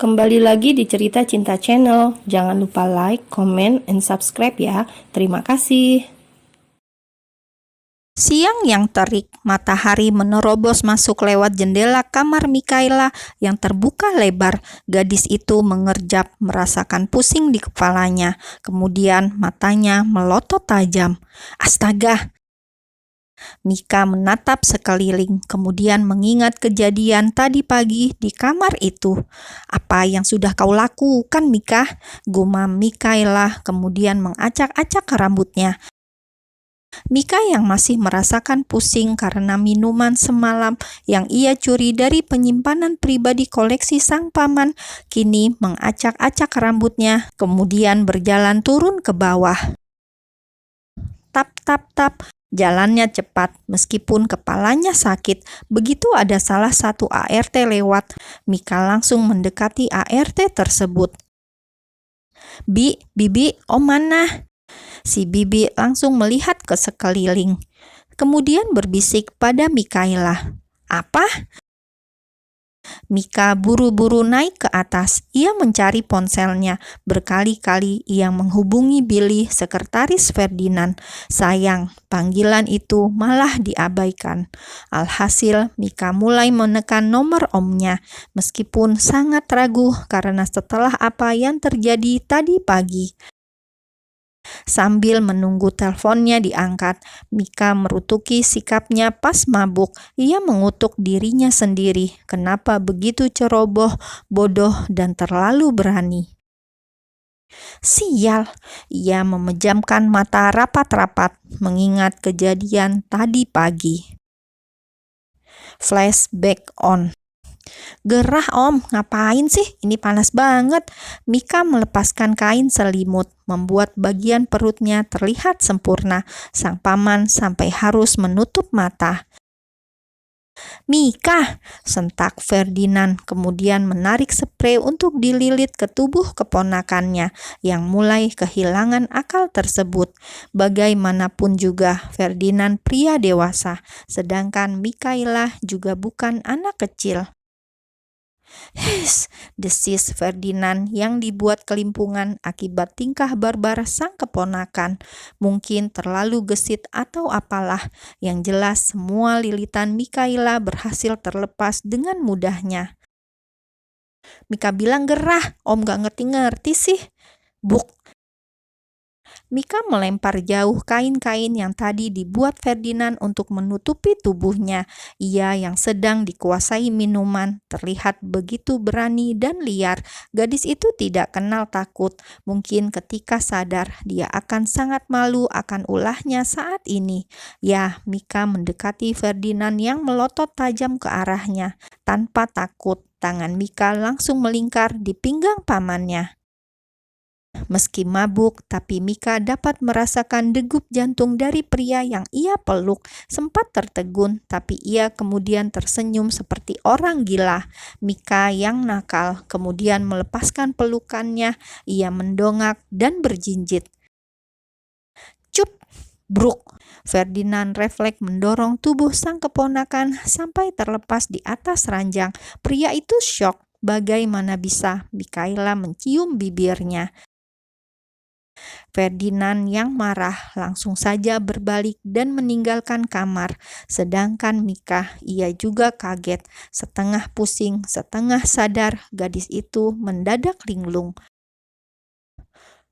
Kembali lagi di Cerita Cinta Channel. Jangan lupa like, comment, and subscribe ya. Terima kasih. Siang yang terik, matahari menerobos masuk lewat jendela kamar Mikaela yang terbuka lebar. Gadis itu mengerjap, merasakan pusing di kepalanya. Kemudian matanya melotot tajam. Astaga! Mika menatap sekeliling, kemudian mengingat kejadian tadi pagi di kamar itu. "Apa yang sudah kau lakukan, Mika?" gumam Mikaela, kemudian mengacak-acak rambutnya. Mika yang masih merasakan pusing karena minuman semalam yang ia curi dari penyimpanan pribadi koleksi sang paman, kini mengacak-acak rambutnya, kemudian berjalan turun ke bawah. Tap, tap, tap. Jalannya cepat, meskipun kepalanya sakit. Begitu ada salah satu ART lewat, Mika langsung mendekati ART tersebut. Bibi, om mana?" Si Bibi langsung melihat ke sekeliling, kemudian berbisik pada Mikaela. "Apa?" Mika buru-buru naik ke atas. Ia mencari ponselnya. Berkali-kali ia menghubungi Billy, sekretaris Ferdinand. Sayang, panggilan itu malah diabaikan. Alhasil, Mika mulai menekan nomor omnya, meskipun sangat ragu karena setelah apa yang terjadi tadi pagi. Sambil menunggu teleponnya diangkat, Mika merutuki sikapnya pas mabuk. Ia mengutuk dirinya sendiri. Kenapa begitu ceroboh, bodoh, dan terlalu berani? Sial, ia memejamkan mata rapat-rapat mengingat kejadian tadi pagi. Flashback on. "Gerah om, ngapain sih? Ini panas banget." Mika melepaskan kain selimut, membuat bagian perutnya terlihat sempurna. Sang paman sampai harus menutup mata. "Mika!" sentak Ferdinand, kemudian menarik sprei untuk dililit ke tubuh keponakannya yang mulai kehilangan akal tersebut. Bagaimanapun juga, Ferdinand pria dewasa, sedangkan Mikaela juga bukan anak kecil. "Hes," desis Ferdinand yang dibuat kelimpungan akibat tingkah barbar sang keponakan. Mungkin terlalu gesit atau apalah. Yang jelas semua lilitan Mikaela berhasil terlepas dengan mudahnya. "Mika bilang gerah, om gak ngerti-ngerti sih." Buk! Mika melempar jauh kain-kain yang tadi dibuat Ferdinand untuk menutupi tubuhnya. Ia yang sedang dikuasai minuman terlihat begitu berani dan liar. Gadis itu tidak kenal takut. Mungkin ketika sadar, dia akan sangat malu akan ulahnya saat ini. Ya, Mika mendekati Ferdinand yang melotot tajam ke arahnya. Tanpa takut, tangan Mika langsung melingkar di pinggang pamannya. Meski mabuk, tapi Mika dapat merasakan degup jantung dari pria yang ia peluk. Sempat tertegun, tapi ia kemudian tersenyum seperti orang gila. Mika yang nakal kemudian melepaskan pelukannya. Ia mendongak dan berjinjit. "Cup!" Bruk! Ferdinand refleks mendorong tubuh sang keponakan sampai terlepas di atas ranjang. Pria itu syok. Bagaimana bisa Mikaela mencium bibirnya? Ferdinand yang marah langsung saja berbalik dan meninggalkan kamar. Sedangkan Mika, ia juga kaget. Setengah pusing, setengah sadar, gadis itu mendadak linglung.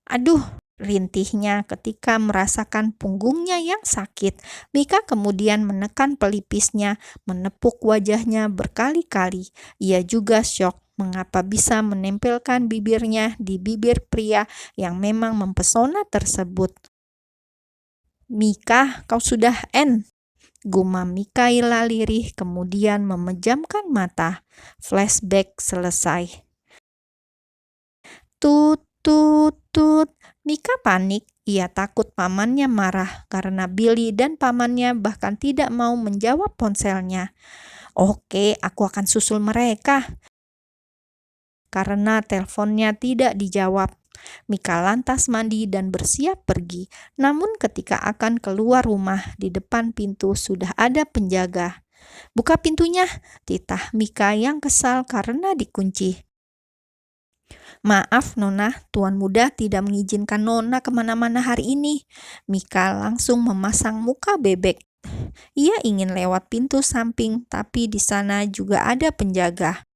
"Aduh!" rintihnya ketika merasakan punggungnya yang sakit. Mika kemudian menekan pelipisnya, menepuk wajahnya berkali-kali. Ia juga syok. Mengapa bisa menempelkan bibirnya di bibir pria yang memang mempesona tersebut? "Mika, kau sudah gumam Mikaela lirih, kemudian memejamkan mata. Flashback selesai. Tut, tut, tut. Mika panik. Ia takut pamannya marah karena Billy dan pamannya bahkan tidak mau menjawab ponselnya. "Oke, aku akan susul mereka." Karena teleponnya tidak dijawab, Mika lantas mandi dan bersiap pergi. Namun ketika akan keluar rumah, di depan pintu sudah ada penjaga. "Buka pintunya!" titah Mika yang kesal karena dikunci. "Maaf, Nona, Tuan Muda tidak mengizinkan Nona kemana-mana hari ini." Mika langsung memasang muka bebek. Ia ingin lewat pintu samping, tapi di sana juga ada penjaga.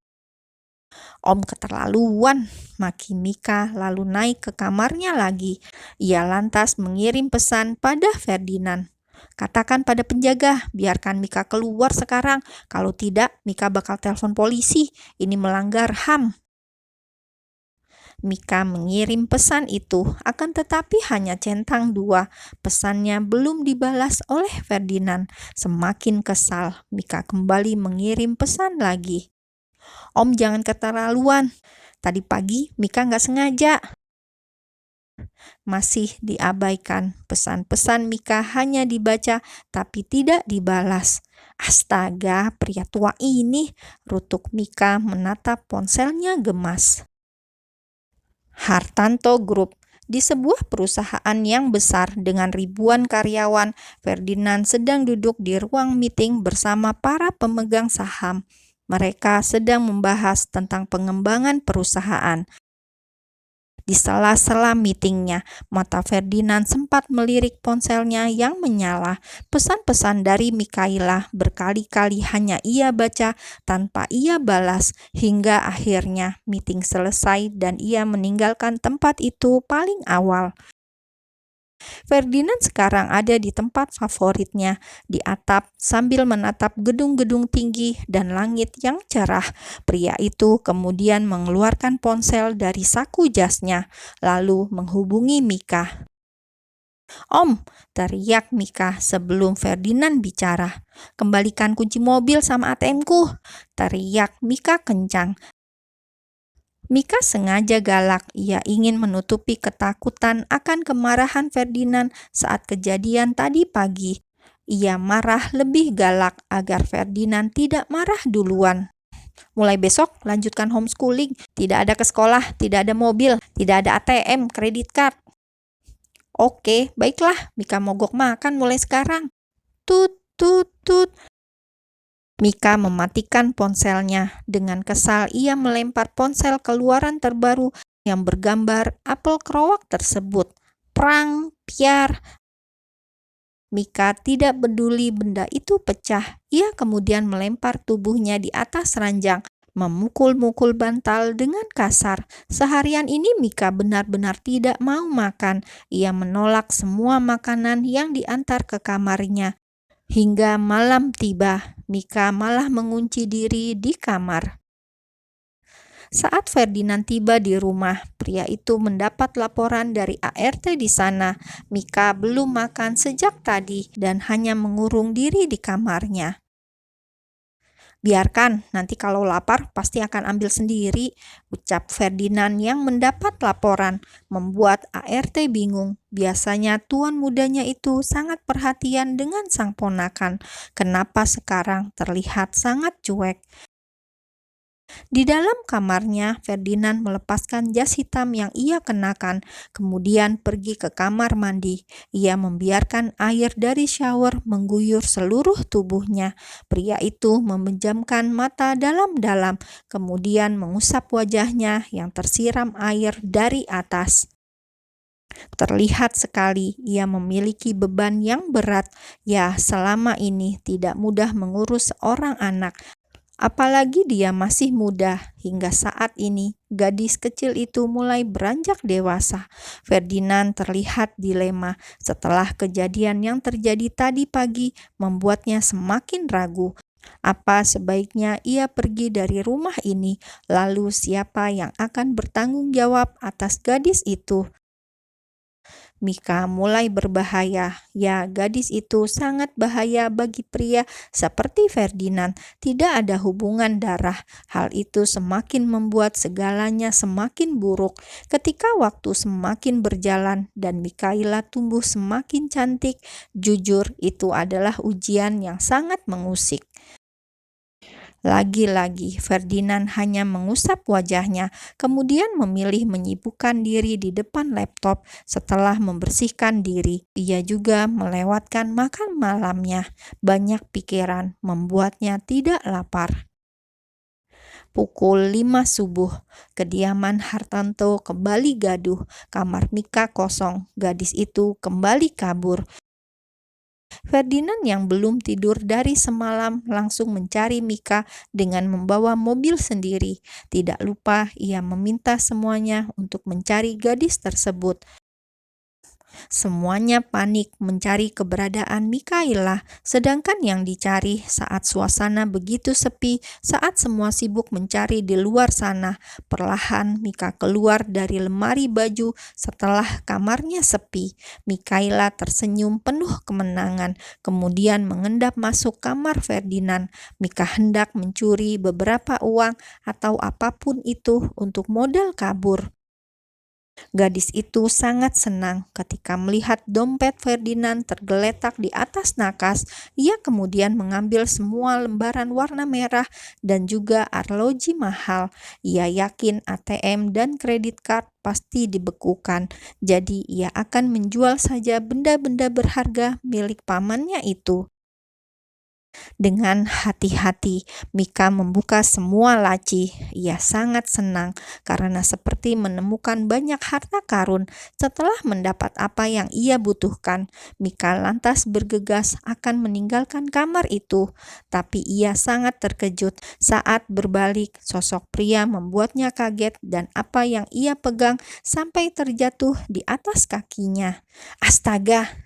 "Om keterlaluan," maki Mika lalu naik ke kamarnya lagi. Ia lantas mengirim pesan pada Ferdinand. "Katakan pada penjaga, biarkan Mika keluar sekarang. Kalau tidak, Mika bakal telepon polisi. Ini melanggar HAM." Mika mengirim pesan itu, akan tetapi hanya centang 2. Pesannya belum dibalas oleh Ferdinand. Semakin kesal, Mika kembali mengirim pesan lagi. "Om jangan keterlaluan. Tadi pagi Mika nggak sengaja." Masih diabaikan. Pesan-pesan Mika hanya dibaca tapi tidak dibalas. "Astaga, pria tua ini," rutuk Mika menatap ponselnya gemas. Hartanto Group. Di sebuah perusahaan yang besar dengan ribuan karyawan, Ferdinand sedang duduk di ruang meeting bersama para pemegang saham. Mereka sedang membahas tentang pengembangan perusahaan. Di sela-sela meetingnya, mata Ferdinand sempat melirik ponselnya yang menyala. Pesan-pesan dari Mikaela berkali-kali hanya ia baca tanpa ia balas, hingga akhirnya meeting selesai dan ia meninggalkan tempat itu paling awal. Ferdinand sekarang ada di tempat favoritnya, di atap sambil menatap gedung-gedung tinggi dan langit yang cerah. Pria itu kemudian mengeluarkan ponsel dari saku jasnya, lalu menghubungi Mika. "Om," teriak Mika sebelum Ferdinand bicara. "Kembalikan kunci mobil sama ATM-ku," teriak Mika kencang. Mika sengaja galak. Ia ingin menutupi ketakutan akan kemarahan Ferdinand saat kejadian tadi pagi. Ia marah lebih galak agar Ferdinand tidak marah duluan. "Mulai besok lanjutkan homeschooling. Tidak ada ke sekolah, tidak ada mobil, tidak ada ATM, kredit card." "Oke, baiklah, Mika mogok makan mulai sekarang." Tut tut tut. Mika mematikan ponselnya. Dengan kesal, ia melempar ponsel keluaran terbaru yang bergambar apel kerowak tersebut. Prang, piar. Mika tidak peduli benda itu pecah. Ia kemudian melempar tubuhnya di atas ranjang, memukul-mukul bantal dengan kasar. Seharian ini Mika benar-benar tidak mau makan. Ia menolak semua makanan yang diantar ke kamarnya. Hingga malam tiba, Mika malah mengunci diri di kamar. Saat Ferdinand tiba di rumah, pria itu mendapat laporan dari ART di sana. Mika belum makan sejak tadi dan hanya mengurung diri di kamarnya. "Biarkan, nanti kalau lapar pasti akan ambil sendiri," ucap Ferdinand yang mendapat laporan. Membuat ART bingung. Biasanya tuan mudanya itu sangat perhatian dengan sang ponakan. Kenapa sekarang terlihat sangat cuek? Di dalam kamarnya, Ferdinand melepaskan jas hitam yang ia kenakan, kemudian pergi ke kamar mandi. Ia membiarkan air dari shower mengguyur seluruh tubuhnya. Pria itu memejamkan mata dalam-dalam, kemudian mengusap wajahnya yang tersiram air dari atas. Terlihat sekali ia memiliki beban yang berat. Ya, selama ini tidak mudah mengurus seorang anak. Apalagi dia masih muda. Hingga saat ini, gadis kecil itu mulai beranjak dewasa. Ferdinand terlihat dilema. Setelah kejadian yang terjadi tadi pagi, membuatnya semakin ragu. Apa sebaiknya ia pergi dari rumah ini? Lalu siapa yang akan bertanggung jawab atas gadis itu? Mika mulai berbahaya. Ya, gadis itu sangat bahaya bagi pria seperti Ferdinand. Tidak ada hubungan darah. Hal itu semakin membuat segalanya semakin buruk. Ketika waktu semakin berjalan dan Mikaela tumbuh semakin cantik, jujur itu adalah ujian yang sangat mengusik. Lagi-lagi, Ferdinand hanya mengusap wajahnya, kemudian memilih menyibukkan diri di depan laptop. Setelah membersihkan diri, ia juga melewatkan makan malamnya. Banyak pikiran membuatnya tidak lapar. Pukul 5 subuh, kediaman Hartanto kembali gaduh, kamar Mika kosong, gadis itu kembali kabur. Ferdinand yang belum tidur dari semalam langsung mencari Mika dengan membawa mobil sendiri. Tidak lupa ia meminta semuanya untuk mencari gadis tersebut. Semuanya panik mencari keberadaan Mikaela, sedangkan yang dicari saat suasana begitu sepi, saat semua sibuk mencari di luar sana. Perlahan Mika keluar dari lemari baju setelah kamarnya sepi. Mikaela tersenyum penuh kemenangan, kemudian mengendap masuk kamar Ferdinand. Mika hendak mencuri beberapa uang atau apapun itu untuk modal kabur. Gadis itu sangat senang ketika melihat dompet Ferdinand tergeletak di atas nakas. Ia kemudian mengambil semua lembaran warna merah dan juga arloji mahal. Ia yakin ATM dan kredit card pasti dibekukan, jadi ia akan menjual saja benda-benda berharga milik pamannya itu. Dengan hati-hati, Mika membuka semua laci. Ia sangat senang karena seperti menemukan banyak harta karun. Setelah mendapat apa yang ia butuhkan, Mika lantas bergegas akan meninggalkan kamar itu. Tapi ia sangat terkejut saat berbalik. Sosok pria membuatnya kaget dan apa yang ia pegang sampai terjatuh di atas kakinya. Astaga,